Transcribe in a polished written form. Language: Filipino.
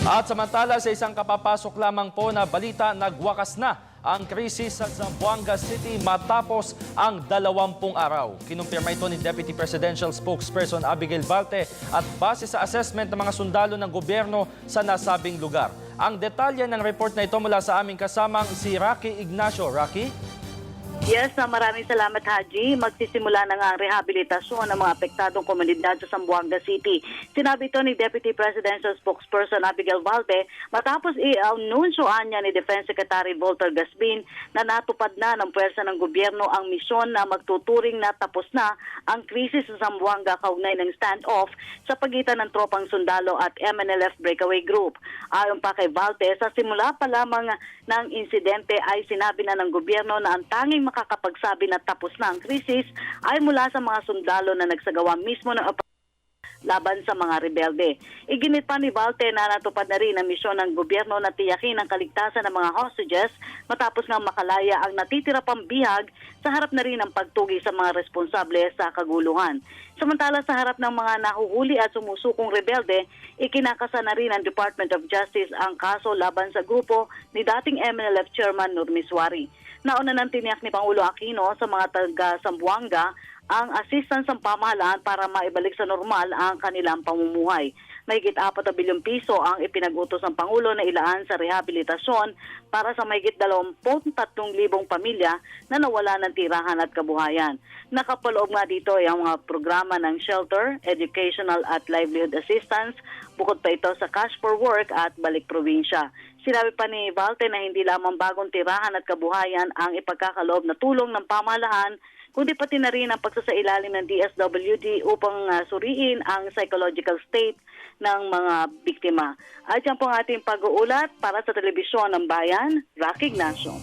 At samantala sa isang kapapasok lamang po na balita, nagwakas na ang krisis sa Zamboanga City matapos ang 20 araw. Kinumpirma ito ni Deputy Presidential Spokesperson Abigail Valte at base sa assessment ng mga sundalo ng gobyerno sa nasabing lugar. Ang detalye ng report na ito mula sa aming kasamang si Rocky Ignacio. Rocky? Yes, maraming salamat Haji. Magsisimula na nga ang rehabilitasyon ng mga apektadong komunidad sa Zamboanga City. Sinabi ito ni Deputy Presidential Spokesperson Abigail Valte matapos i-anunsyoan niya ni Defense Secretary Volter Gasbin na natupad na ng pwersa ng gobyerno ang misyon na magtuturing na tapos na ang krisis sa Zamboanga kaugnay ng standoff sa pagitan ng tropang sundalo at MNLF Breakaway Group. Ayon pa kay Valte, sa simula pa lamang ng insidente ay sinabi na ng gobyerno na ang tanging makakapagsabi na tapos na ang krisis ay mula sa mga sundalo na nagsagawa mismo ng laban sa mga rebelde. Iginit pa ni Valte na natupad na rin ang misyon ng gobyerno na tiyakin ang kaligtasan ng mga hostages matapos nga makalaya ang natitira pang bihag sa harap na rin ang pagtugi sa mga responsable sa kaguluhan. Samantala sa harap ng mga nahuhuli at sumusukong rebelde, ikinakasa na rin ng Department of Justice ang kaso laban sa grupo ni dating MNLF Chairman Nurmiswari. Nauna nang tiniyak ni Pangulo Aquino sa mga taga-Zamboanga ang assistance ng pamahalaan para maibalik sa normal ang kanilang pamumuhay. Mahigit 4 bilyong piso ang ipinag-utos ng Pangulo na ilaan sa rehabilitasyon para sa mahigit 23,000 pamilya na nawala ng tirahan at kabuhayan. Nakapaloob nga dito ay ang mga programa ng shelter, educational at livelihood assistance, bukod pa ito sa cash for work at balik probinsya. Sinabi pa ni Valte na hindi lamang bagong tirahan at kabuhayan ang ipagkakaloob na tulong ng pamahalaan, kundi pati na rin ang pagsasailalim ng DSWD upang suriin ang psychological state ng mga biktima. At yan po ang ating pag-uulat para sa Telebisyon ng Bayan, Rocky Ignacio.